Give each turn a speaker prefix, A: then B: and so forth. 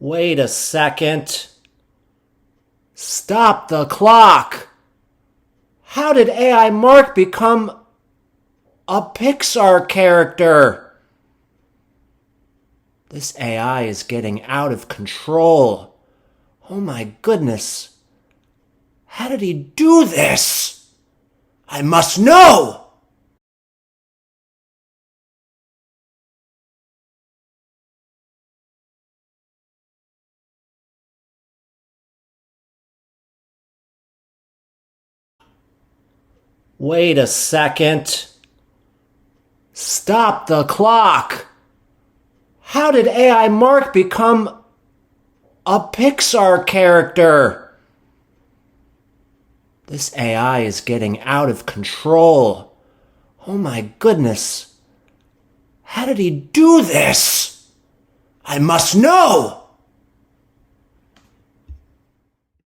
A: Wait a second. Stop the clock. How did AI Mark become a Pixar character? This AI is getting out of control. Oh my goodness. How did he do this? I must know! Wait a second. Stop the clock. How did AI Mark become a Pixar character? This AI is getting out of control. Oh my goodness. How did he do this? I must know!